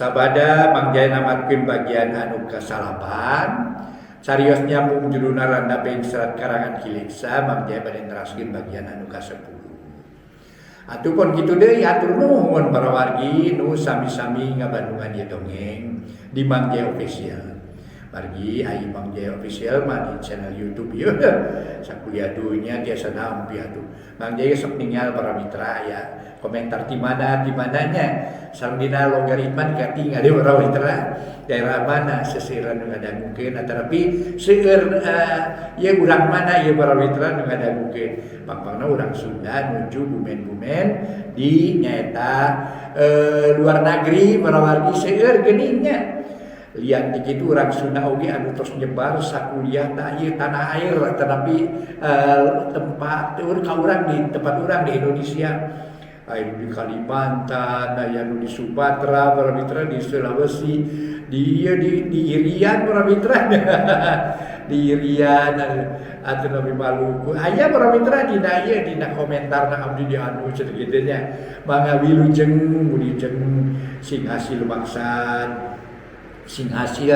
Sabada mangjaya namatkeun bagian anu kasalapan. Carios nyambung judulna Randa Beng Serat karangan Kileksa mangjaya bade neraskeun bagian anu ka-10. Atupun kitu deui hatur nuhun para wargi nu sami-sami ngabandungan ieu dongeng di Mangjaya Official. Margi ai Mangjaya Official mah di channel YouTube ieu sakuliah dunya tiasa nampi atuh. Mangjaya sok ninggal para mitra ya komentar di mananya sareng dina logaritma dikati ngade para mitra daerah mana seseueuran nu ngadangukeun atarapi seueur ieu urang mana ieu para mitra nu ngadangukeun pangpangna urang Sunda nuju bumen-bumen di nyaeta luar negeri para wargi seueur geuningnya. Lian dikitu urang Sunda oge anu tos nyebar sakuliah ta ieu tanah air tetapi tempat ka urang di tempat urang di Indonesia aya di Kalimantan, aya di Sumatera, para mitra di Sulawesi, di Irian para mitra. Di Irian atau Nabi Maluku. Aya para mitra dina ieu dina komentarna abdi di anu kitu nya. Mangga wilujeng mulujeng sing hasil maksan sing hasil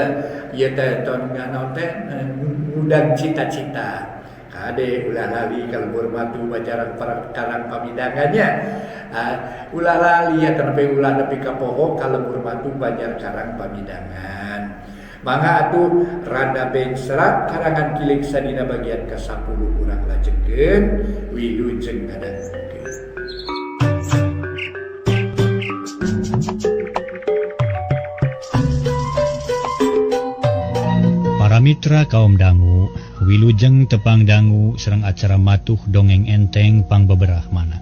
ieu teh ton naon teh ngundang cita-cita kade ulah lali kalebur batu bajarang karang pamidangannya ulah lali ya tenepi ulah nepi ka poho kalebur batu bajar karang pamidangan mangga atuh Randa Beng Serat karangan Kileksa dina bagian ka-10 urang lajengkeun wilujeng ngadangukeun. Para mitra kaum dangu, wilujeng tepang dangu serang acara matuh dongeng enteng pangbeberah mana.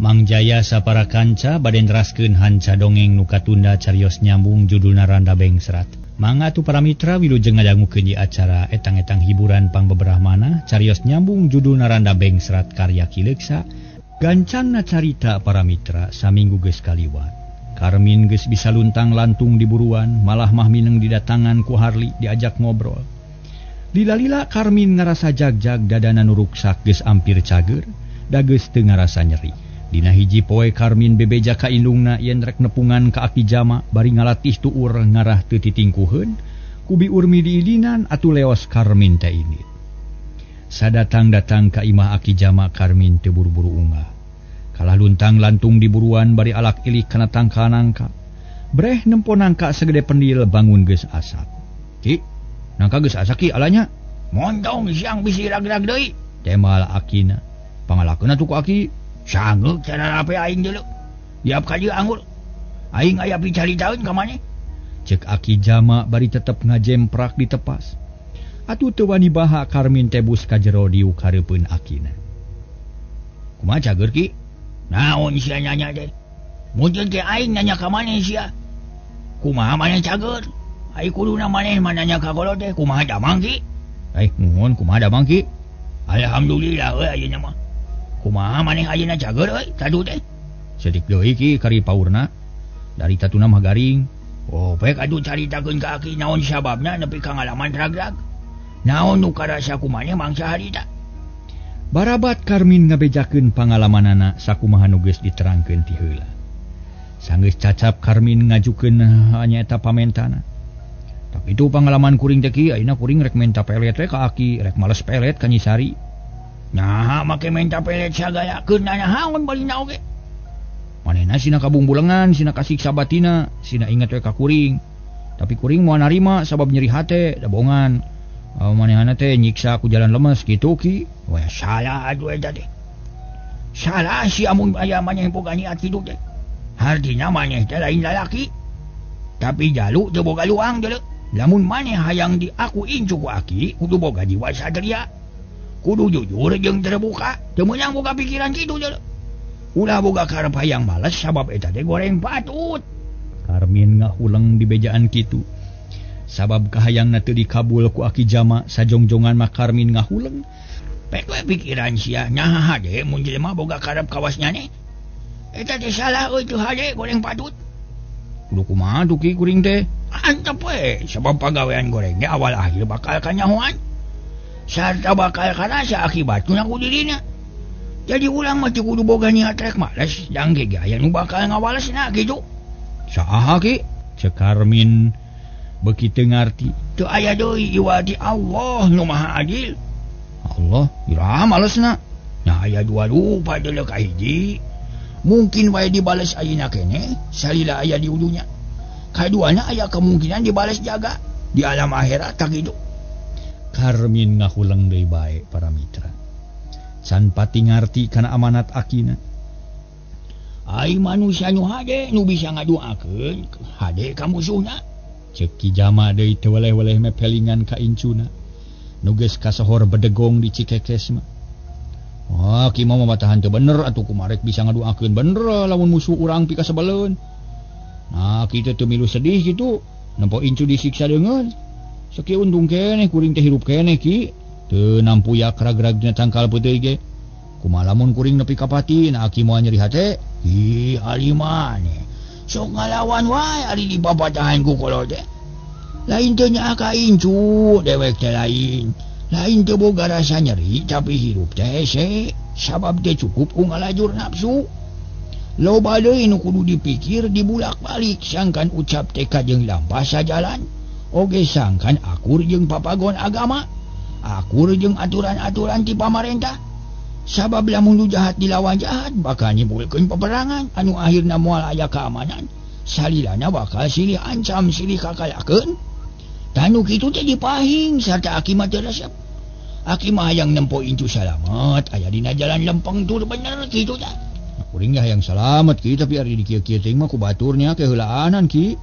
Mangjaya sapara kanca bade neraskeun hanca dongeng nu katunda carios nyambung judulna Randa Beng Serat. Mangga atuh para mitra wilujeng ngadangukeun ieu acara etang-etang hiburan pangbeberah mana carios nyambung judulna Randa Beng Serat karya Kileksa. Gancanna carita para mitra saminggu geus kaliwat. Karmin geus bisa luntang lantung di buruan, malah mah mineng didatangan ku Harli diajak ngobrol. Lila-lila Karmin ngarasa jag-jag dadana nu ruksak geus ampir cager, da geus teu ngarasa nyeri. Dina hiji poe Karmin bebeja ka indungna yen rek nepungan ka Aki Jama bari ngalatih tuur ngarah teu titingkuheun, kubi urmi diilinan atuh leos Karmin teh init. Sadatang-datang ka imah Aki Jama Karmin teu buru-buru unggah. Kalah luntang lantung di buruan bari alak ilik kana tangka nangka. Breh nempo nangka segede pendil bangun geus asap. Ki, nangka geus asap ki alanya. Montong siang bisi rag-rag deui. Temal Akina. Pangalakeun atuh ku Aki. Sangeuk cara ape aing deuleu. Diap ka dieu anggur. Aing aya picaritaeun ka maneh. Ceuk Aki Jama bari tetep ngajemprak di tepas. Atuh teu wani baha Karmin tebus ka jero diuk hareupeun Akina. Kumaha cager ki? Naon sia nanya deh. Mungkin ke aing nanya ka maneh sia. Kumaha maneh cager? Ai kuduna maneh nanya ka kolot teh kumaha damang ki? Nuhun kumaha damang ki? Alhamdulillah euy ayeuna mah. Kumaha maneh ayeuna cager euy tadu teh? Sedik deui ki kari paurna. Dari tatuna mah garing. Oh, pek atuh caritakeun ka Aki naon sababna nepi ka ngalaman rag-rag. Naon nu karasa ku maneh mangsa harita? Barabat Karmin ngabejakeun pangalamanana sakumaha nu geus diterangkeun ti heula. Sanggeus cacap Karmin ngajukeun nyaeta pamentana. Tapi itu pangalaman kuring teh kieu ayeuna kuring rek menta pelet we ka Aki, rek males pelet ka Nyisari. Nyaha make menta pelet sagaya keun naon balina oge. Manehna sina kabungbulengan, sina kasiksa batina, sina inget we ka kuring. Tapi kuring moal narima sabab nyeri hate da bohongan. Manehana teh nyiksa ku jalan lemes kitu ki. Wah salah atuh eta teh. Salah si amun aya maneh boga niat kitu teh. Hartina maneh teh lain lalaki. Tapi jalu teu boga luang deuleu. Lamun maneh hayang diaku incu ku Aki, kudu boga jiwa satria. Kudu jujur jeung terbuka, teu meunang boga pikiran kitu deuleu. Ulah boga karep hayang males sabab eta teh goreng patut. Karmin ngahuleng di bejaan kitu. Sabab kahayangna teu dikabul ku Aki Jama sajongjongan mah Karmin ngahuleng. Pek we pikiran sia nyaha hade mun jelema boga karep kawas nyane. Eta teh salah euy teu hade goreng patut. Kudu kumaha tuh ki kuring teh? Antep we sabab pagawean goreng ge awal akhir bakal kanyahoan. Sarta bakal karasa akibatna ku dirina. Jadi ulang mah teu kudu boga niat rek males jang ge aya nu bakal ngawalesna kitu. Saha ki? cek Karmin begitu ngarti teu aya deui iwadi Allah nu maha adil. Allah iraha malesna nya aya dua rupa deuleu ka hiji mungkin wae dibales ayeuna keneh salila aya di ulunya kaduana aya kemungkinan dibales jaga di alam akhirat tak kitu. Karmin ngahulang deui bae para mitra can pati ngarti kana amanat akina. Ai manusia nu hade nu bisa ngaduakeun hade ka musuhna. Cek Ki Jama deui teu weleh-weleh mepelingan ka incuna. Nu geus kasohor bedegong di Cikekes mah. Wah, Ki mah mabatahan teu bener atuh kumarek bisa ngaduakeun bener lamun musuh urang pi kasebeleun. Nah, kitu teu milu sedih kitu. Nempo incu disiksa deungeun. Sakieu untung keneh kuring teh hirup keneh Ki. Teu nampuyak ragrag dina tangkal peuteui ge. Kumaha lamun kuring nepi ka pati na Ki moal nyeri hate. Ih, ari maneh. Sok ngalawan wae ari dibabatahan ku kolot teh. Lain teu nya ka incu dewek teh lain. Lain teu boga rasa nyeri tapi hirup teh hese sabab teh cukup ku ngalajur nafsu. Loba deui nu kudu dipikir dibulak-balik sangkan ucap teh ka jeung lampah sajalan. Oge sangkan akur jeung papagon agama. Akur jeung aturan-aturan ti pamarentah. Sabab lamun nu jahat dilawan jahat bakal nyimpulkeun peperangan anu akhirna moal aya keamanan. Salilana bakal silih ancam silih kakalakeun. Tanu kitu teh dipahing sarta Aki mah teu resep. Aki mah hayang nempo incu salamet aya dina jalan lempeng tur bener kitu tah. Kuring ge hayang salamet Ki tapi ari di kieu-kieu teh mah ku baturnya keheulaanan Ki.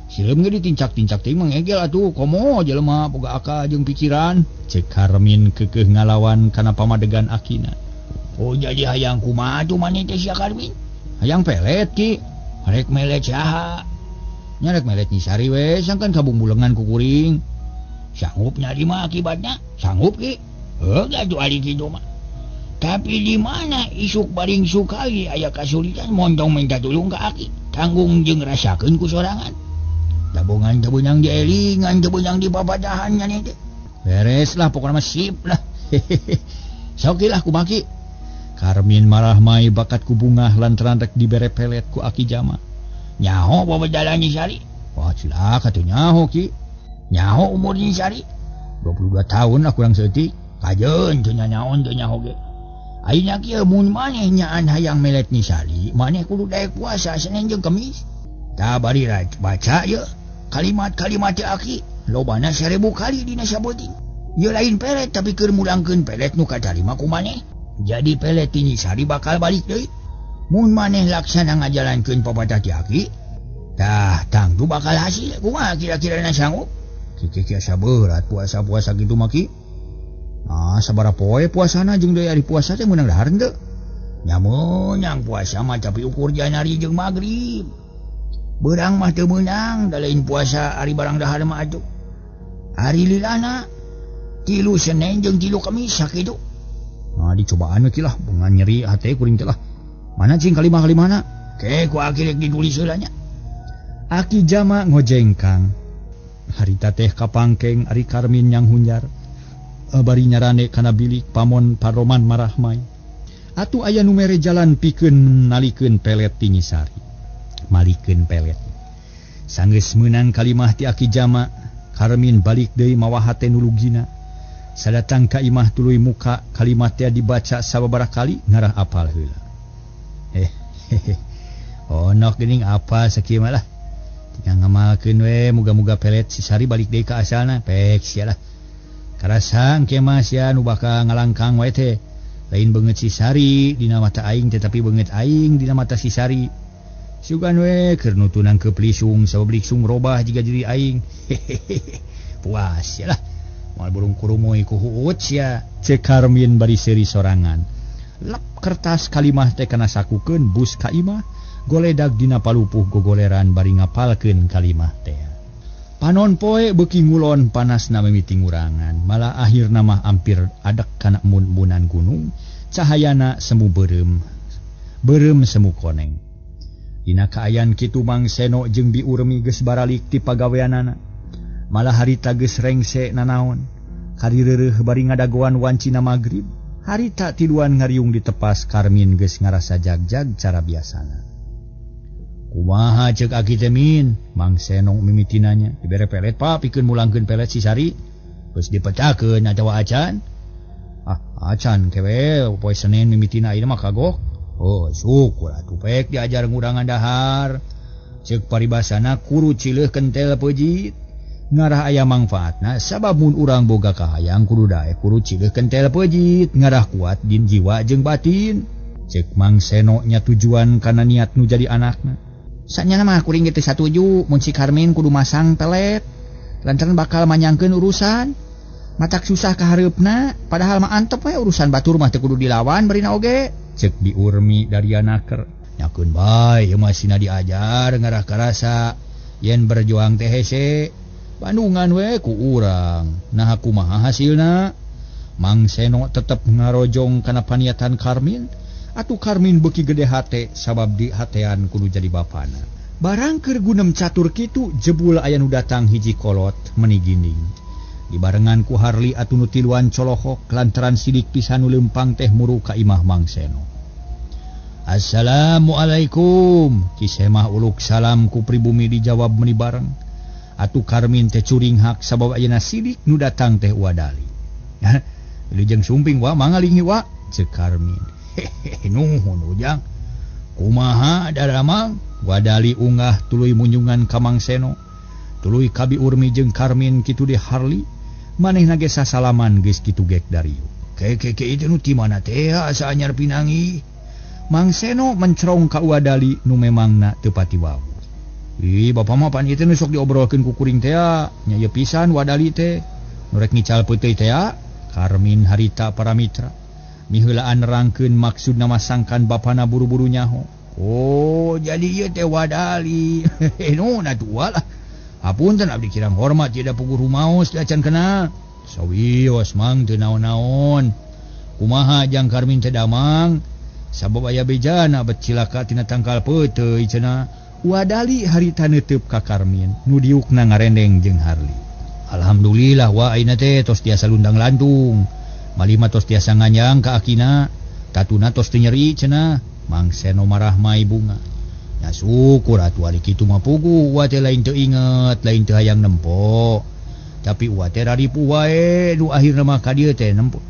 Sileum ge ditincak-tincak teh mah ngegel atuh komo jelema boga akal jeung pikiran. Cek Karmin keukeuh ngalawan kana pamadegan akina. Oh jadi hayang kumaha tuh maneh teh sia Karmin? Hayang pelet Ki. Rek melet saha? Nya rek melet Nyisari we sangkan kabumbulengan ku kuring. Sanggup nyari mah akibatnya? Sanggup Ki. Heuh atuh ari kitu mah. Tapi di mana isuk baring sukali aya kasulitan montong minta tulung ka Aki. Tanggung jeung rasakeun ku sorangan. Tabungan teu beunang dielingan teu beunang dibabadahan nya teh. Beres lah pokona mah sip lah. Sok lah kumaha Ki. Karmin marah mai bakat ku bungah lantaran rek dibere pelet ku Aki Jama. Nyaho babedalan Nyisari? Wah cilaka atuh nyaho Ki. Nyaho umur Nyisari? 22 tahun lah kurang seutik. Kajeun teu nyaon teu nyaho ge. Ayeuna kieu mun maneh nyaan hayang melet Nyisari, maneh kudu daek puasa Senin jeung Kemis. Tah bari baca ye kalimat-kalimat teh Aki. Lobana 1000 kali dina sabeting. Ye lain pelet tapi keur mulangkeun pelet nu katarima ku maneh. Jadi pelet ti Nyisari bakal balik deui. Mun maneh laksana ngajalankeun pabatah ti Aki, tah tangtu bakal hasil. Kumaha kira-kirana sanggup? Ki saberat puasa-puasa kitu mah Ki. Ah sabaraha poe puasana jeung deui ari puasa teh meunang dahar henteu. Nyamun yang puasa mah tapi ukur janari jeung magrib. Beurang mah teu meunang da lain puasa ari barang dahar mah atuh. Ari lilana 3 Senin jeung 3 Kamis sakitu. Nah dicobaan we Ki lah bungan nyeri hate kuring teh lah. Mana cing kalimah-kalimahna? Ke ku Aki rek ditulis heula nya. Aki Jama ngojengkang. Harita teh kapangkeng ari Karmin yang hunjar. Bari nyarane kana bilik pamon Paroman marah mai. Atuh aya nu mere jalan pikeun nalikeun pelet ti Nyisari. Malikeun pelet. Sanggeus meunang kalimah ti Aki Jama, Karmin balik deui mawa hate nu lugina. Sadatang ka imah tuluy muka kalimat teh dibaca sababaraha kali ngarah apal heula. Onok geuning apal sakieu mah lah. Tinggal ngamalkeun we muga-muga pelet si Sari balik deui ka asalna. Pek sia lah. Karasa engke mah sia nu bakal ngalangkang wae teh. Lain beungeut si Sari dina mata aing tetapi beungeut aing dina mata si Sari. Sugan we keur nutunang keuplisung sabab lisung robah jiga diri aing. Puas sia lah. Moal burung kurumoy ku huut sia. Cek Karmin bari seuri sorangan. Lep kertas kalimah teh kana sakukeun bus ka imah. Goledag dina palupuh gogoleran bari ngapalkeun kalimah teh. Panon poe beuki ngulon panasna mimiting urangan. Malah akhirna mah ampir adek kana mun-munan gunung. Cahayana semu beureum semu koneng. Dina kaayan kitu Mang Seno jeung Bi Urmi geus baralik ti pagaweanana. Malah harita geus rengse nanaon. Karireureuh bari ngadagoan wancina magrib. Harita tiluan ngariung ditepas Karmin geus ngarasa jagjag cara biasana. Kumaha cek aki temin, Mang Seno mimitinanya. Dibere pelet pak, pikeun mulangkeun pelet si Sari. Terus dipecahkeun nyawa acan. Acan kewe, poe Senin mimitina ieu mah kagok. Oh, syukur atuh pek diajar ngurangan dahar. Cek paribasana kudu cileuh kentel peujit. Ngarah aya mangfaatna sabab mun urang boga kahayang kudu daek kudu cileuh kentel peujit, ngarah kuat din jiwa jeung batin. Cek Mang Seno nya tujuan kana niat nu jadi anakna. Sanyana mah kuring teh satuju mun si Karmin kudu masang pelet lantaran bakal manyangkeun urusan. Matak susah ka hareupna padahal mah antep we urusan batur mah teu kudu dilawan barina oge. Cek Bi Urmi dari anaker. Nyakeun bae ieu mah sina diajar ngarah karasa yen berjuang teh hese bandungan we ku urang. Nah kumaha hasilna? Mang Seno tetep ngarojong kana paniatan Karmin. Atuh Karmin beuki gede hate sabab di hatean kudu jadi bapana. Barang keur gunem catur kitu jebul aya nu datang hiji kolot meuni ginding. Dibarengan ku Harli atuh nu tiluan colohok lantaran sidik pisan nu leumpang teh muru ka imah Mang Seno. Assalamualaikum. Kisah mah uluk salam ku pribumi dijawab meuni bareng. Atuh Karmin teh curing hak sabab ayeuna sidik nu datang teh Wadali. Wilujeng sumping wa mangalingi wa ceuk Karmin. Hehehe nuhun ujang. Kumaha daramang? Wadali unggah tuluy munjungan ka Mang Seno. Tuluy ka Bi Urmi jeung Karmin kitu di Harli. Manehna ge sasalaman geus kitu gek Dario. Ke itu nu ti mana teh asa anyar pinangi. Mang Seno mencrong ka Wadali nu memangna teu pati wau. Ih bapa mah pan ieu teh nu sok diobrolkeun ku kuring teh nya ieu pisan Wadali teh. Nu rek ngical peuteuy teh Karmin harita para mitra. Miheulaan nerangkeun maksudna masangkan bapana buru-buru nyaho. Oh, jadi ieu teh Wadali. Nu natua lah. Hapunten abdi kirang hormat tidak puguh rumaos acan kenal. Sawios mang teu naon-naon. Kumaha jang Karmin teh damang? Sabab aya bejana bet cilaka tina tangkal peuteuy cenah. Wadali harita neuteub ka Karmin nu diukna ngarendeng jeung Harli. Alhamdulillah wa ayeuna teh tos tiasa lundang lantung. Malima tos tiasa nganyang ka akina, tatuna tos teu nyeri cenah. Mang Seno marah mai bunga. Ya syukur atuh ari kitu mah puguh, wa teh lain teu inget, lain teu hayang nempo. Tapi wa teh raripu wae nu akhirna mah ka dieu teh nempo.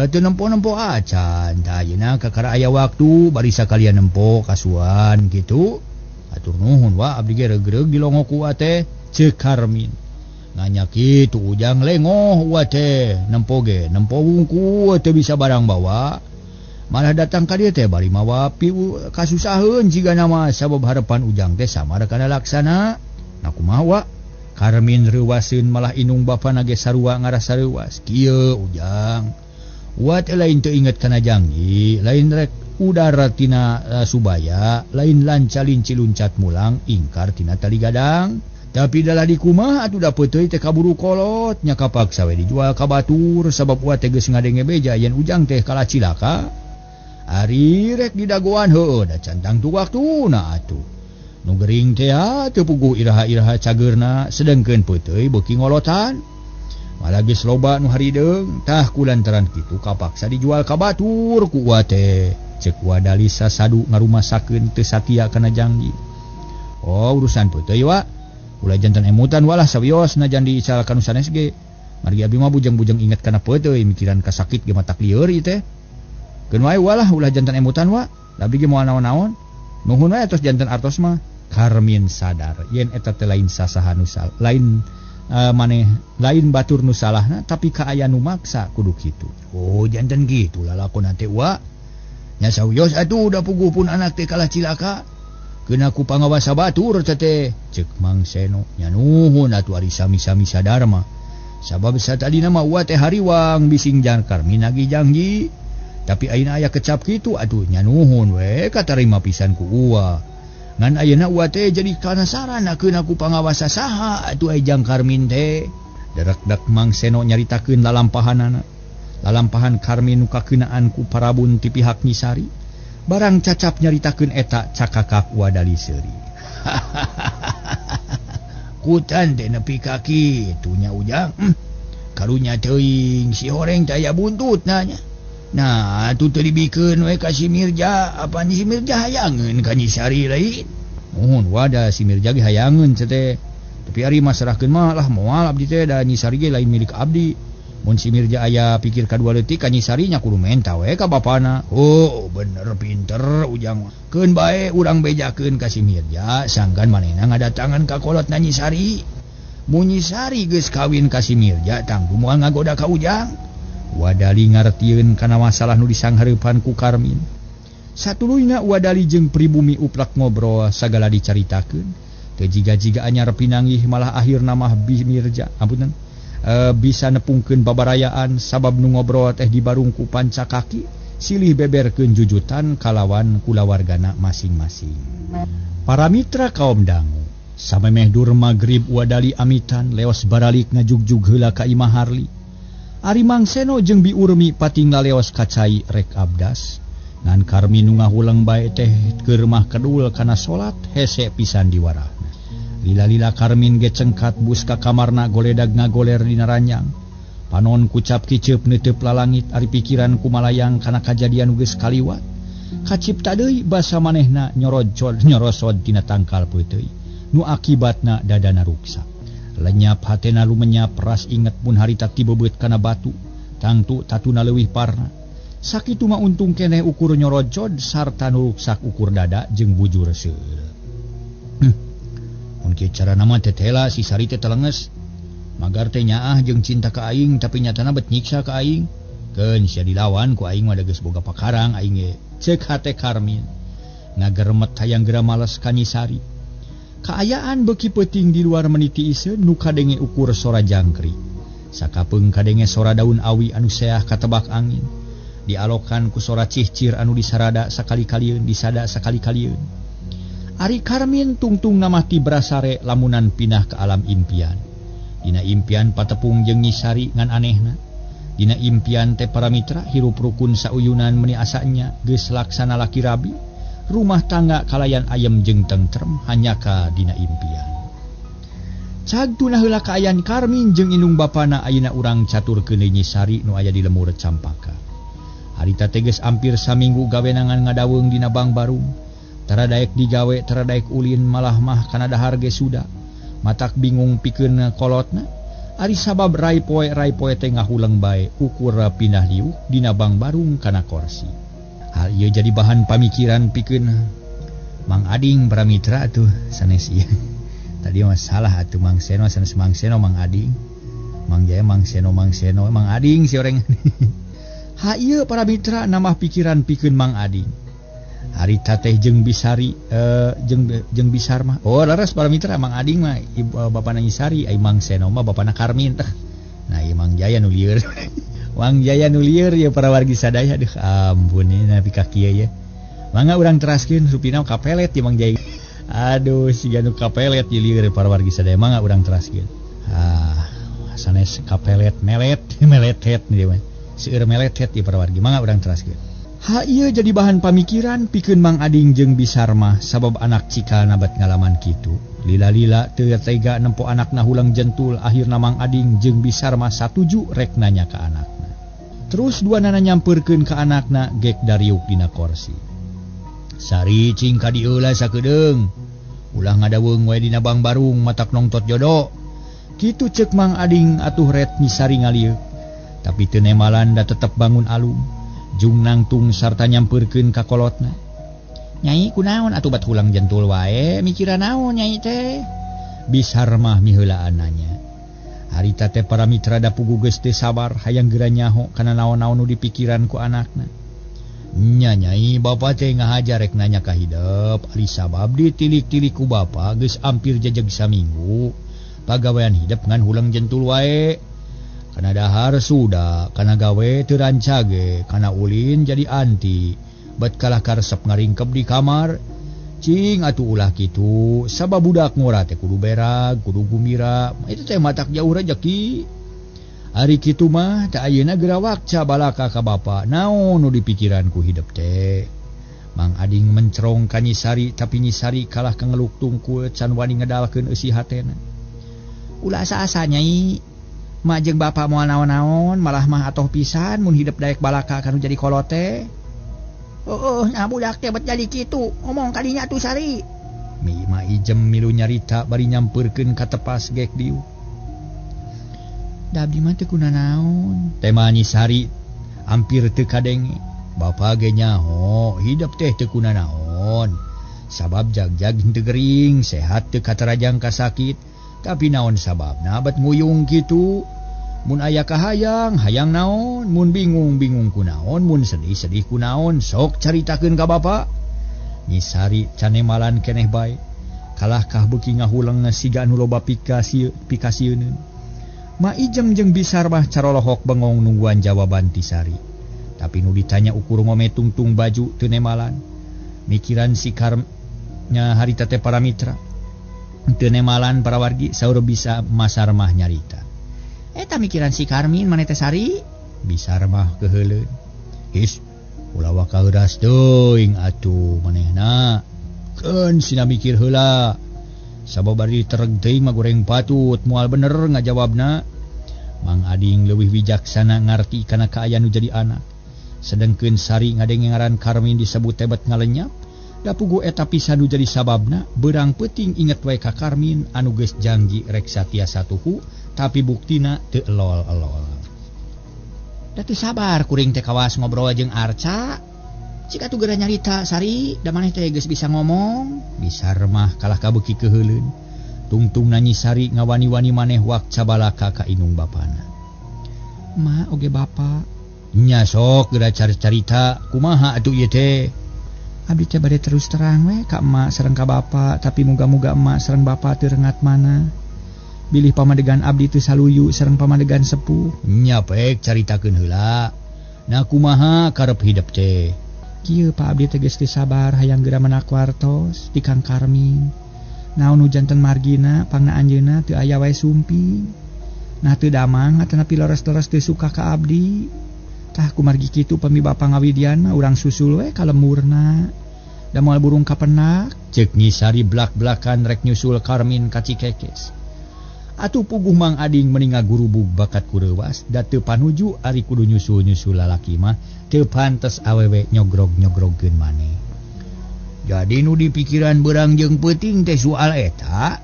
Teu nempo-nempo acan. Tah ayeuna kakara aya waktu bari sakalian nempo kasuan kitu. Atur nuhun wa abdi ge reug-reug dilongo ku wa teh ceuk Karmin. Nganya kitu ujang lengoh wa teh nempo wungku teu bisa barang bawa. Malah datang ka dieu teh bari mawa piu kasusaheun jiga nama sabab harapan ujang teh samar kana laksana. Nah kumaha wa? Karmin reuwaseun malah inung bapana ge sarua ngarasa reuwas. Kieu ujang. Wa teh lain teu inget kana janji, lain rek udara tina Subaya, lain lancalin ciluncat mulang ingkar tina tali gadang. Tapi dalah di kumah atuh da peuteuy teh kaburu kolot nya kapaksa we dijual ka batur sabab wa teh geus ngadenge beja yen ujang teh kalah cilaka. Ari rek didagoan heueuh da cantang tu waktuna atuh. Nu gering teh teu puguh iraha-iraha cageurna sedengkeun peuteuy beuki ngolotan. Malah geus loba nu harideung tah kulantaran kitu kapaksa dijual ka batur ku wa teh. Ceuk Wadali sasadu ngarumasakeun teu satia kana janji. Oh urusan peuteuy wa. Ulah jantan emutan walah sawios najan diicalkan sanes ge. Margi abdi mah bujang-bujang inget kana peuteuy mikiran ka sakit ge matak lieur ieu teh. Keun wae walah ulah jantan emutan wa. Abdi ge moal naon-naon. Nuhun wae tos jantan artos mah. Karmin sadar yen eta teh lain sasaha nu lain lain batur nu salahna tapi ka aya nu maksa kudu kitu. Oh jantan kitu lalakonna teh wa. Nya sawios atuh da puguh pun anak teh kalah cilaka. Keuna ku pangawasa batur teh ceuk Mang Seno. Nya nuhun atuh ari sami-sami sadar mah. Sabab satadina mah wa teh hariwang bising jan Karmin agi janji. Tapi ayeuna aya kecap kitu atuh nya nuhun we katarima pisan ku ua. Ngan ayeuna ua teh jadi kanasaran keuna ku pangawasa saha atuh jang Karmin teh. Derekdak Mang Seno nyaritakeun lalampahanana. Lalampahan Karmin nu kakeunaan ku parabun ti pihak Nyisari. Barang cacap nyaritakeun eta cakakak Wadali seuri. Kutan teh nepi ka kitu nya ujang. Karunya teuing si horeng teh aya buntutna nya. Nah atuh teu dibikeun we ka si Mirja, apa si Mirja hayangeun ka Nyisari lain. wadah si Mirja ge hayangeun teh. Tapi ari masrahkeun mah lah moal abdi teh da Nyi Sari ge lain milik abdi. Mun si Mirja aya pikir kadua leutik ka Nyi Sari nya kudu menta we ka bapana. Oh bener pinter ujang. Keun bae urang bejakeun ka si Mirja sangkan manehna ngadatangan ka kolotna Nyi Sari. Mun Nyi Sari geus kawin ka si Mirja tangtu moal ngagoda ka ujang. Wadali ngartieun kana masalah nu disanghareupan ku Karmin. Satuluyna Wadali jeung pribumi uplak ngobrol sagala dicaritakeun. Teu jiga-jiga anyar pinanggih malah akhirna mah Mirja ampunan bisa nepungkeun babarayaan sabab nu ngobrol teh dibarung ku panca kaki silih beberkeun jujutan kalawan kulawargana masing-masing. Para mitra kaum dangu samemeh dur magrib Wadali amitan leos baralik ngajugjug heula ka Imah Harli. Ari Mangseno jeung Bi Urmi patinggal leos kacai rek abdas. Ngan Karmin nu ngahulang bae teh keur mah kedul kana salat hese pisan diwarahna. Lila-lila Karmin ge cengkat bus ka kamarna goledag ngagoler dina ranjang. Panon kucap kiceup neuteub lalangit ari pikiran kumalayang kana kajadian geus kaliwat. Kacipta deui basa manehna nyorosod tina tangkal peuteuy. Nu akibatna dadana ruksak. Lenyap hatena lumenyap ras inget pun harita tibebeut kana batu. Tangtu tatuna leuwih parna. Sakitu mah untung keneh ukur nyorojod sarta nu ruksak ukur dada jeung bujur seul. Mun kieu carana mah tetela si Sari teh telenges. Magar teh nyaah jeung cinta ka aing tapi nyatana bet nyiksa ka aing. Keun sia dilawan ku aing mah da geus boga pakarang aing ge. Ceuk hate Karmin. Ngageremet hayang geura males ka Nyi Sari. Kaayaan beuki peuting di luar meniti iseun nu kadenge ukur sora jangkrik. Sakapeung kadenge sora daun awi anu seah katebak angin. Dialokan ku sora cihcir anu disarada sakali-kalieun disada sakali-kalieun. Ari Karmin tungtung namah ti brasare lamunan pindah ke alam impian. Dina impian patepung jeung Nyi Sari ngan anehna. Dina impian teh para mitra hirup rukun sauyunan meuni asanya geus laksana laki rabi. Rumah tangga kalayan ayem jeung tentrem hanya ka dina impian. Cagtuna heula kaayaan Karmin jeung indung bapana ayeuna urang caturkeun Nyi Sari nu aya di lemur Campaka. Harita teges ampir saminggu gawenangan ngadaweung dina Bang Barung. Tara daek digawe, tara daek ulin malah mah kana dahar ge suda. Matak bingung pikeun kolotna. Ari sabab rai poe teh ngahuleng bae ukur pindah liuk dina Bang Barung kana korsi. Hal ieu jadi bahan pamikiran pikeun Mang Ading para mitra atuh sanes ieu. Tadi mah salah atuh Mang Seno sanes Mang Seno Mang Ading. Mang Jaya Mang Seno Mang Ading si oreng. Ha ieu para mitra namah pikiran pikeun Mang Ading. Harita teh jeung Bisari jeung Bisar mah. Oh laras para mitra Mang Ading mah bapana Nyi Sari, ai Mang Seno mah bapana Karmin teh. Nah ieu Mang Jaya nu lieur. Mang Jaya nu lieur ya para wargi sadaya deuh ampun nepi ka kieu ya. Mangga urang teraskeun supina kapelet ya Mang Jaya. Aduh siga nu kapelet ieu lieur para wargi sadaya mangga urang teraskeun. Sanes kapelet melet het nih mah. Seueur melet het ieu para wargi mangga urang teraskeun. Ha ieu jadi bahan pamikiran pikeun Mang Ading jeung Bisar mah sabab anak cikal nabat ngalaman kitu. Lila-lila teu tega nempo anakna hulang jentul akhirna Mang Ading jeung Bisar mah satuju rek nanya ka anakna. Terus duanana nyampeurkeun ka anakna gek dariuk dina korsi. Sari cing ka dieu lah sakedeung. Ulah ngadaweung we dina Bang Barung matak nongtot jodoh. Kitu ceuk Mang Ading atuh ret Nyi Sari ngalieu. Tapi teu nemalan da tetep bangun alung. Jung nangtung sarta nyampeurkeun ka kolotna. Nyai kunaon atuh bat hulang jentul wae mikiran naon nyai teh? Bisar mah miheulaan nanya. Harita teh para mitra da pugu geus teu sabar hayang geura nyaho kana naon-naon nu dipikiran ku anakna. Nya nyai bapa teh ngahajar rek nanya ka hideep ari sabab ditilik-tilik ku bapa geus ampir jajeg saminggu. Pagawean hideep ngan hulang jentul wae. Kana dahar suda, kana gawe teu rancage, kana ulin jadi anti. Bet kalah karesep ngaringkep di kamar. Cing atuh ulah kitu, sabab budak ngora teh kudu berag, kudu gembira. Itu teh matak jauh rejeki. Ari kitu mah teh ayeuna geura wakca balaka ka bapa. Naon nu dipikiran ku hideep teh? Mang Ading mencerong ka Nyi Sari tapi Nyi Sari kalah kengeluk tungkul can wani ngedalkeun eusi hatena. Ulah asa-asa nyai. Mak jeung bapa moal naon-naon malah mah atoh pisan mun hideep daek balaka kanu jadi kolot teh. Nya budak teh bet jadi kitu ngomong kadinya atuh Sari. Ijem milu nyarita bari nyamperkeun ka tepas gek diu. Da abdi mah teu kuna naon. Tema Nyisari hampir teu kadenge. Bapa ge nyaho, hidup teh teu kuna naon. Sabab jag-jag henteu gering, sehat teu katarajang ka sakit. Tapi naon sababna bat nguyung kitu? Mun aya kahayang, hayang naon, mun bingung, bingung kunaon, mun sedih, sedih kunaon, sok caritakeun ka bapa. Nyisari canemalan keneh bae. Kalahkah beuki ngahulang siga anu loba pikasieun. Ma Ijem jeung Bisar mah carolohok bengong nungguan jawaban ti Sari. Tapi nu ditanya ukur ngome tungtung baju teu nemalan. Mikiran si Karmnya harita teh para mitra. Teu nemalan para wargi saur bisa Masar mah nyarita. Eta mikiran si Karmin maneh teh Sari? Bisar mah keheuleun. His ulah wakauras teuing atuh manehna. Keun sina mikir heula. Sabab bari tereg teuing mah goreng patut moal bener ngajawabna. Mang Ading leuwih wijaksana ngarti kana kaaya nu jadi anak. Sedengkeun Sari ngadenge ngaran Karmin disebut tebet ngalenyap. Da puguh eta pisan nu jadi sababna beurang peuting inget wae ka Karmin anu geus janji rek satiasa tuhu tapi buktina teu elol-elol. Da teu sabar kuring teh kawas ngobrol jeung Arca. Cika tu geura nyarita Sari, da maneh teh geus bisa ngomong. Bisar mah kalah kabeuki keheuleun. Tungtungna Nyisari ngawani-wani maneh wak cabalaka ka inung bapana. Ma oge bapa. Nya sok geura carita, kumaha atuh ieu teh? Abdi teh bade terus terang we ka emak sareng ka bapa, tapi muga-muga emak sareng bapa teu rengat mana. Bilih pamadegan abdi teu saluyu sareng pamadegan sepuh. Nya pek caritakeun heula. Na kumaha karep hidup teh? Kieu Pak abdi teh geus teu sabar hayang geura menak wartos ti Kang Karmin. Naon nu janten margina pangna anjeunna teu aya wae sumping. Nah teu damang atanapi leres-leres teu suka ka abdi. Tah kumargi kitu pami bapa ngawidian mah urang susul we ka lemurna. Da moal burung kapenak, ceuk Nyisari blak-blakan rek nyusul Karmin ka Cikekes. Atuh puguh Mang Ading meninga gurubug bakat kureuwas da teu panuju ari kudu nyusul-nyusul lalaki mah teu pantes awewe nyogrog-nyogrogkeun maneh. Jadi nu dipikiran beurang jeung peuting teh soal eta.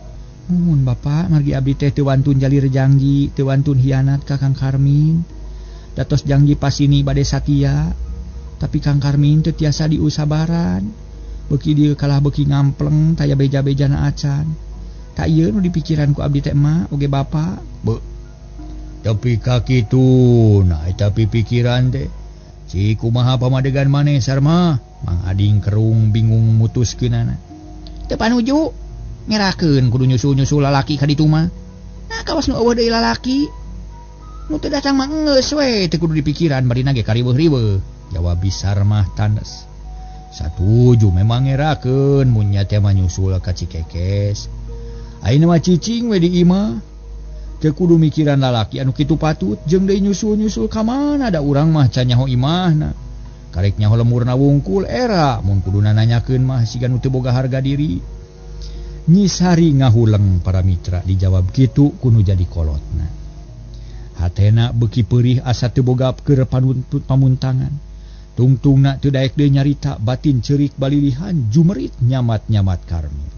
Mun bapa margi abdi teh teu wantun jalir janji, teu wantun hianat ka Kang Karmin. Datos janji pasini bade satia. Tapi Kang Karmin teu tiasa diusabaran. Beuki dieu kalah beuki ngampleng taya beja-bejana acan. Tak ieu nu dipikiran ku abdi teh mah oge bapa. Tapi ka kitu, nah eta pipikiran teh. Si kumaha pamadegan maneh Sarma? Mang Ading kerung bingung mutuskeunana. Teu panuju, ngerakeun kudu nyusul-nyusul lalaki ka ditu mah. Nah kawas nu eueuh deui lalaki. Nu teu datang mah geus we teu kudu dipikiran badina ge karibeuh-ribeuh. Jawab Bisar mah tandes. Satuju memang ngerakeun mun nya teh mah nyusul ka Cikekes. Ayeuna mah cicing we di imah. Teu kudu mikiran lalaki anu kitu patut jeung deui nyusul-nyusul ka mana da urang mah can nyaho imahna. Karek nyaho lemurna wungkul era mun kuduna nanyakeun mah siga nu teu boga harga diri. Nyisari ngahuleng para mitra dijawab kitu kudu jadi kolotna. Hatena beuki peurih asa teu boga keur pamuntangan. Tungtungna teu daek deui nyarita batin ceurik balilihan jumerit nyamat-nyamat Karmin.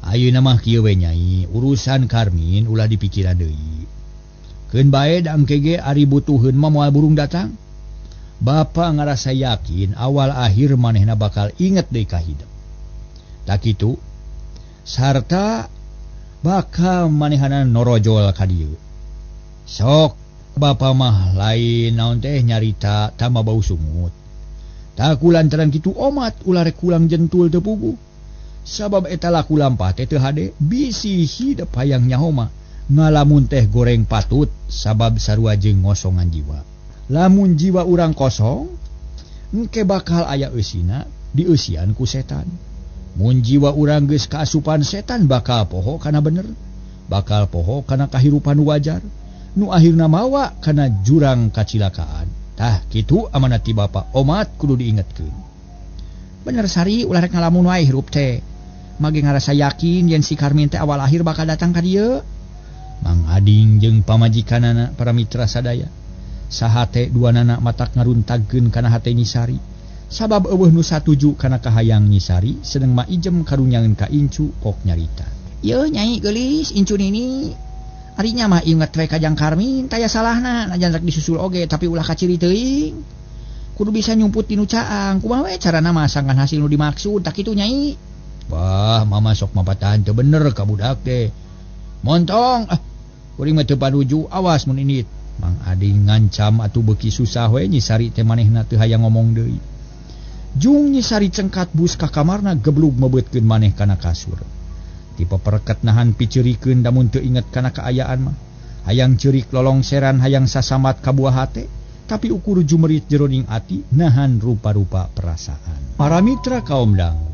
Ayeuna mah kieu we Nyai, urusan Karmin ulah dipikiran deui. Keun bae da engke ge ari butuheun mah moal burung datang. Bapa ngarasa yakin awal akhir manehna bakal inget deui ka hidup. Tak kitu sarta bakal manehna norojol ka dieu. Sok bapa mah lain naon teh nyarita tama bau sungut. Tak kulantaran kitu omat ulah rek kulang jentul teu puguh. Sabab eta laku lampah teh teu hade bisi hidup hayang nyaho mah ngalamun teh goreng patut sabab sarua jeung ngosongan jiwa. Lamun jiwa urang kosong engke bakal aya eusina dieusian ku setan. Mun jiwa urang geus kaasupan setan bakal poho kana bener, bakal poho kana kahirupan wajar, nu akhirna mawa kana jurang kacilakaan. Tah kitu amanat ti bapa omat kudu diingetkeun. Bener Sari ulah rek ngalamun wae hirup teh. Mage ngarasa yakin yen si Karmin teh awal akhir bakal datang ka dieu. Mang Ading jeung pamajikanana para mitra sadaya. Saha teh duanana matak ngaruntagkeun kana hate Nyisari. sabab eueuh nu satuju kana kahayang Nyisari sedeng maijem karunyangeun ka Incu pok nyarita. Yeuh Nyai geulis Incu nini arinya mah inget we ka Jang Karmin taya salahna najan rek disusul oge tapi ulah kaciri teuing. Kudu bisa nyumput dinu caang kumaha we carana masangkan hasil nu dimaksud tak kitu Nyai. Wah mama sok mapatahan teu bener ka budak teh. Montong kuring mah teu panuju awas mun init. Mang Ading ngancam atuh beuki susah we Nyisari teh manehna teu hayang ngomong deui. Jung Nyisari cengkat bus ka kamarna geblug mebeutkeun maneh kana kasur. Tipe pereket nahan piceurikeun damun teu inget kana kaayaan mah. Hayang ceurik lolongseran hayang sasambat ka buah hate, tapi ukur jumerit jeroning ati nahan rupa-rupa perasaan. Para mitra kaum dangu.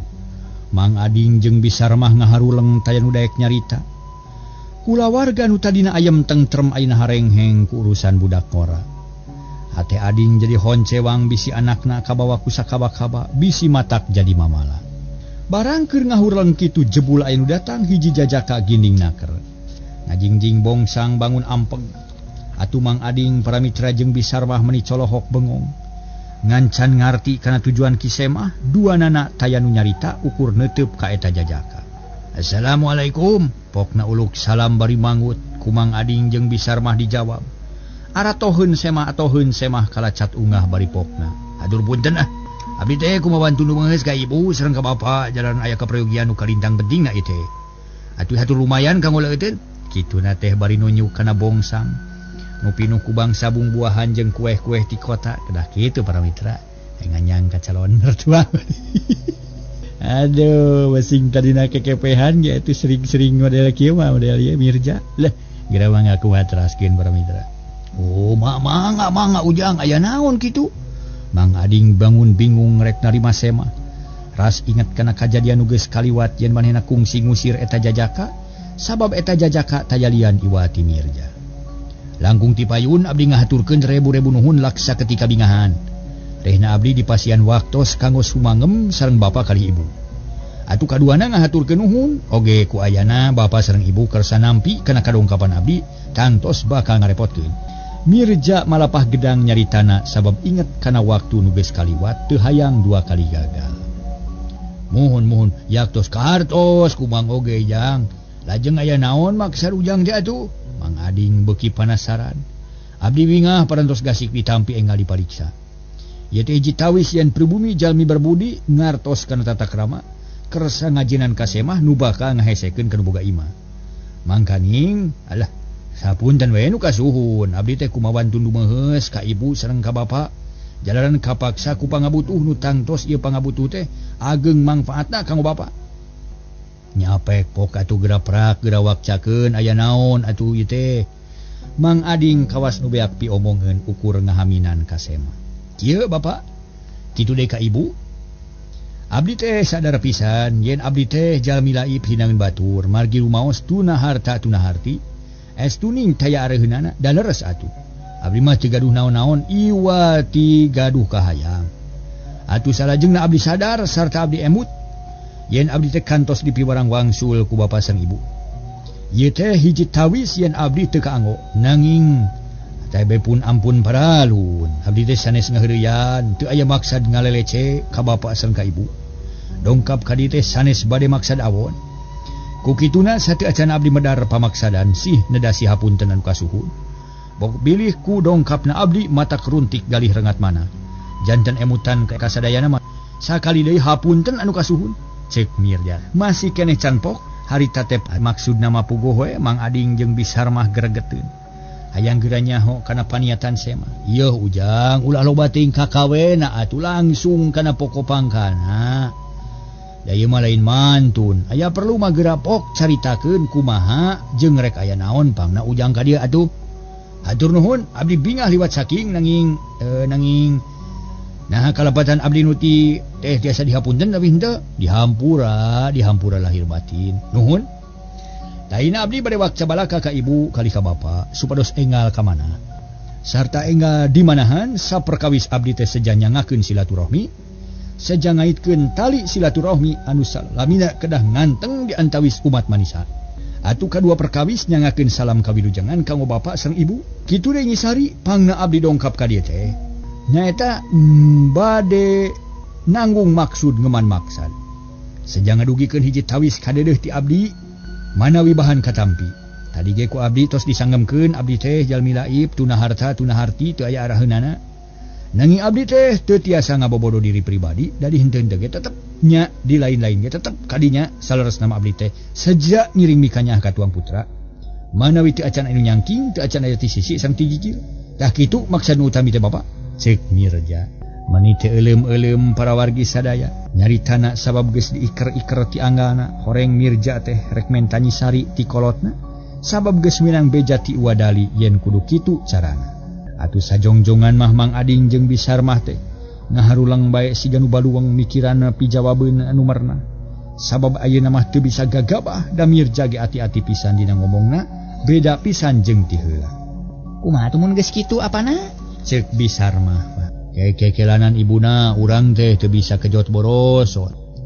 Mang Ading jeung Bisar mah ngaharuleng taya nu daek nyarita. Kulawarga nu tadina ayem tentrem ayeuna harengheng ku urusan budak ngora. Hate Ading jadi honcewang bisi anakna kabawa ku sakaba-kaba bisi matak jadi mamala. Barang keur ngahurleng kitu jebul aya nu datang hiji jajaka ginding naker. Ngajingjing bongsang bangun ampeg. Atuh Mang Ading para mitra jeung Bisar mah meuni colohok bengong. Ngancan ngarti kana tujuan kiseh mah duanana taya nu nyarita ukur neuteup ka eta jajaka. Assalamualaikum. Pokna uluk salam bari mangut ku Mang Ading jeung Bisar mah dijawab. Aratoheun semah kalacat ungah bari pokna. Adur punten abdi teh kumaha bantu nu meungeus ka ibu sareng ka bapa jalan aya kaprayogian nu kalintang pentingna ieu teh. Atuh hatur lumayan kanggo leuteun. Kituna teh bari nunjuk kana bongsang. Nu pinuh ku bangsa bung-buahan jeung kueh-kueh ti kota kedah kitu para mitra. Nganyang ka calon mertua. Aduh, basing tadina kekepehan ge atuh sering-sering model kieu mah model ieu Mirja. Lah, geura mah ngakuat teraskeun para mitra. Oh, mangga ujang aya naon kitu? Mang Ading bangun bingung rek narima sema. Ras inget kana kajadian nu geus kaliwat yen manehna kungsi ngusir eta jajaka, sabab eta jajaka taya lian iwati Mirja. Langkung ti payun abdi ngahaturkeun rebu-rebu nuhun laksa ketika bingahan. Rehna abdi dipasian waktos kanggo sumangem sareng bapa kali ibu. Atuh kaduana ngahaturkeun nuhun oge ku ayana bapa sareng ibu kersa nampi kana kadongkapan abdi tangtos bakal ngarepotkeun. Mirja malapah gedang nyaritana sabab inget kana waktu nu geus kaliwat teu hayang dua kali gagal. Muhun yaktos kartos ku Mang oge Jang. Lajeng aya naon maksar ujang teh atuh? Mang Ading beuki panasaran. Abdi wingah parantos gasik ditampi enggal dipariksa. Ieu teh hiji tawis yen pribumi jalmi berbudi ngartos kana tata krama kersa ngajinan ka semah nu bakal ngahesekeun kana boga imah. Mangkaning alah sapunten we nu kasuhun abdi teh kumaha bantu nu meheus ka ibu sareng ka bapa jalaran kapaksa ku pangabutuh nu tangtos ieu pangabutuh teh ageng mangfaatna kanggo bapa. Nyapek pok atuh geura-prak geura wakcakeun aya naon atuh ieu teh. Mang Ading kawas nu beak piomongeun ukur ngahaminan ka semah. Kieu bapa kitu deui ka ibu. Abdi teh sadar pisan yen abdi teh jalmi laib hinangeun batur margi rumaos tuna harta tuna harti. Estuning taya areheunana da leres atuh. Abdi mah teu gaduh naon-naon iwati gaduh kahayang. Atuh salajengna abdi sadar sarta abdi emut yen abdi teh kantos dipiwarang wangsul ku bapa sareng ibu. Ieu teh hiji tawis yen abdi teu kaanggo nanging tebe pun ampun paralun. Abdi teh sanes ngaheureuyan teu aya maksad ngalelece ka bapa sareng ka ibu. Dongkap ka dieu teh sanes bade maksad awon. Ku kituna sateu acan abdi medar pamaksadan sih nedasi hapunten anu kasuhun. Bok bilih ku dongkapna abdi matak runtik galih rengat mana. Janten emutan ka kasadayana mah sakali deui hapunten anu kasuhun. Cek Mirja. Masih keneh can pok harita teh maksudna mah puguh we Mang Ading jeung Bisar mah gregeteun. Hayang geura nyaho kana paniatan sema. Yeuh ujang ulah loba teuing kakawena atuh langsung kana pokok pangkana. Da ieu mah lain mantun. Aya perlu mah geura pok caritakeun kumaha jeung rek aya naon pangna ujang ka dieu atuh. Hatur nuhun abdi bingah liwat saking nanging nah kalapatan abdi nu ti teh tiasa dihapunten tapi henteu dihampura lahir batin. Nuhun. Daina abdi bade wakca balaka ka ibu kali ka bapa supados enggal ka mana. Sarta enggal di manahan saperkawis abdi teh sejanyangakeun silaturahmi. Sejangaitkeun tali silaturahmi anu salamina kedah nganteng di antawis umat manusia. Atuh kadua perkawis nyangakeun salam kawilujengan kanggo bapa sareng ibu. Kitu deui Nyisari pangna abdi dongkap ka dieu teh. Nyaeta bade nanggung maksud ngeman maksad. Sejang ngadugikeun hiji tawis kadeudeut ti abdi, manawi bahan katampi. Tadi ge ku abdi tos disanggemkeun abdi teh jalmi laib tuna harta tuna harti teu aya araheunana. Nanging abdi teh teu tiasa ngabobodo diri pribadi da dihinteun teh ge tetep nya di lain-lain ge tetep kadinya saleresna abdi teh saja ngiring mikanya ka tuang putra. Manawi teu acan anu nyangking teu acan aya ti sisi sang ti gigil. Tah kitu maksud nu utami teh Bapak. Ceuk Mirja. Mani teu euleum-euleum para wargi sadaya. Nyaritana sabab geus diiker-iker ti anggana, horeng Mirja teh rek mentanyi sari ti kolotna. Sabab geus minang beja ti wadali yen kudu kitu carana. Atuh sajongjongan mah Mang Ading jeung Bisar mah teh ngaharulang bae siga nu baluang mikiranna pijawabeun anu merna. Sabab ayeuna mah teu bisa gagabah da Mirja ge ati-ati pisan dina ngomongna, beda pisan jeung ti heula. Kumaha tuh mun geus kitu apana? Ceuk Bisar mah. Kekelanan ibuna urang teh teu bisa kejot boros,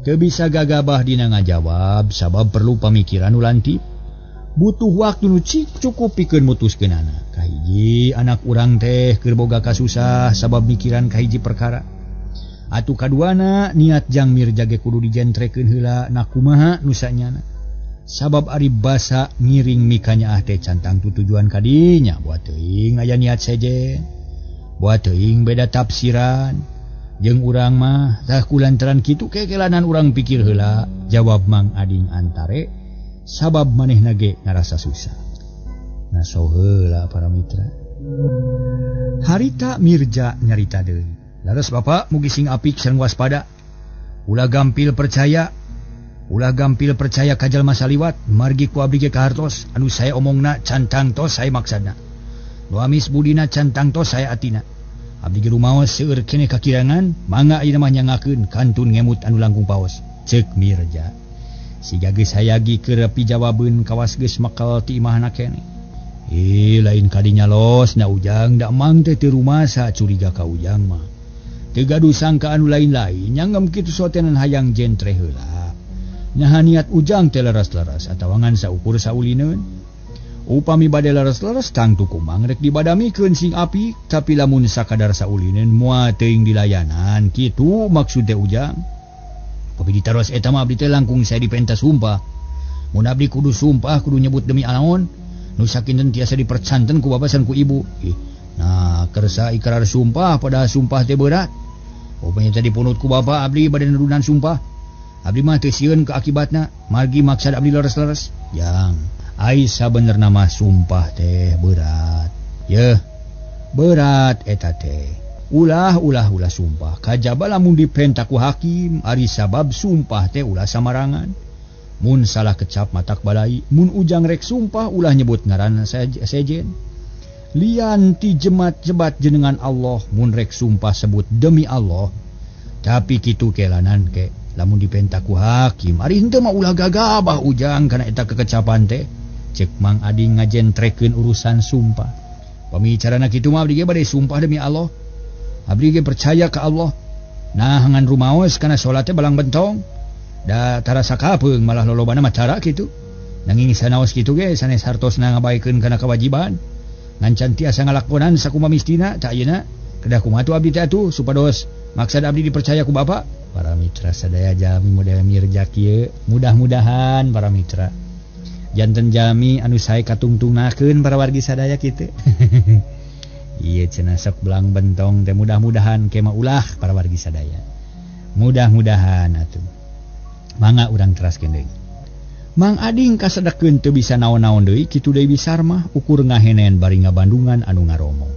teu bisa gagabah dina ngajawab sabab perlu pamikiran nu lantip. Butuh waktu nu cukup pikeun mutuskeunana. Kahiji anak urang teh keur boga kasusah sabab mikiran kahiji perkara. Atuh kaduana niat Jang Mirja ge kudu dijentrekeun heula na kumaha nu sanyana. Sabab ari basa ngiring mikanya teh cantang tujuan kadinya buat teuing aya niat sejen. Buat teuing beda tafsiran. Jeung urang mah tah kulantaran kitu kekelanan urang pikir heula jawab Mang Ading antare sabab manehna ge ngarasa susah. Naso heula para mitra. Harita Mirja nyarita deui. Laras Bapak mugi sing apik sareng waspada. Ulah gampil percaya ka jalma saliwat margi ku abdi ge kahartos anu saya omongna cantang tos saya maksana. Nu amis budina cantang tos saya atina. Abdi ge rumaos seueur keneh kakirangan mangga ayeuna mah nyangakeun kantun ngemut anu langkung paos. Ceuk Mirja. Siga geus hayagi keur pijawabeun kawas geus makal ti imahna keneh. Lain kadinya los na ujang da mang teh teu rumasa curiga ka ujang mah. Teu gaduh sangka anu lain-lain nyangem kitu sotenan hayang jentre heula. Nyaha niat ujang teh leres-leres atawa ngan saukur saulineun. Upami bade leres-leres tangtu kumang rek dibadamikeun sing apik tapi lamun sakadar saulineun moal teuing dilayanan kitu maksud teh ujang. Tapi ditaros eta mah abdi teh langkung saya dipentas sumpah. Mun abdi kudu sumpah kudu nyebut demi anaon nu sakinten tiasa dipercanten ku bapasan ku ibu. Nah, kersa ikrar sumpah pada sumpah teh berat. Upanya tadi punut ku bapa abdi bade nedunan sumpah. Abdi mah teu sieun ke akibatna, margi maksad abdi leres-leres. Jang, ai sabenerna mah sumpah teh berat. Yeuh, berat eta teh. Ulah sumpah. Kajaba lamun dipenta ku hakim, ari sabab sumpah teh ulah samarangan. Mun salah kecap matak balai, mun ujang rek sumpah ulah nyebut ngaranna sejen. Lian ti jemat-jebat jenengan Allah, mun rek sumpah sebut demi Allah. Tapi kitu kelanan ke, lamun dipenta ku hakim, ari henteu mah ulah gagabah ujang kana eta kekecapan teh. Cek Mang Ading ngajentrekeun urusan sumpah. Pamicarana kitu mah abdi ge bade sumpah demi Allah. Abdi ge percaya ka Allah. Nah ngan rumaos kana salat teh balang bentong. Da tarasa kapeung malah lolobana mah cara kitu. Nanging sanaos kitu ge sanes hartosna ngabaekeun kana kewajiban. Ngan can tiasa ngalakonan sakumaha mistina ta ayeuna. Kedah kumaha tu abdi teh atuh supados maksud abdi dipercaya ku Bapa. Para mitra sadaya jami model Mirja kieu, mudah-mudahan para mitra janten jami anu sae katungtungnakeun para wargi sadaya kitu. Ieu cenah sok belang bentong teh mudah-mudahan kema ulah para wargi sadaya. Mudah-mudahan atuh. Mangga urang teraskeun deui. Mang Ading kasadekeun teu bisa naon-naon deui kitu deui Bisar mah ukur ngahenen bari ngabandungan anu ngaromong.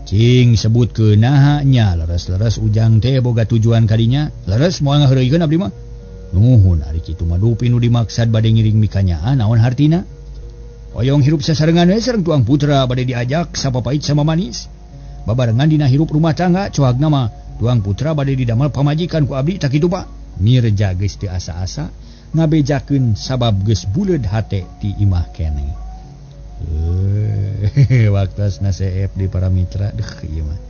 Cing sebutkeun naha nya leres-leres ujang teh boga tujuan kadinya. Leres moal ngaheureuikeun abdi mah. Nuhun ari kitu mah dupi nu dimaksad bade ngiring mikanyaan naon hartina. Oyong hirup sasarengan we sareng tuang putra bade diajak sapapait sama manis. Babarengan dina hirup rumah tangga coagna mah tuang putra bade didamel pamajikan ku abdi tak kitu Pak. Mirja geus teu asa-asa ngabejakeun sabab geus buleud hate ti imah keneh. Waktu asna CF di para mitra deh ieu mah.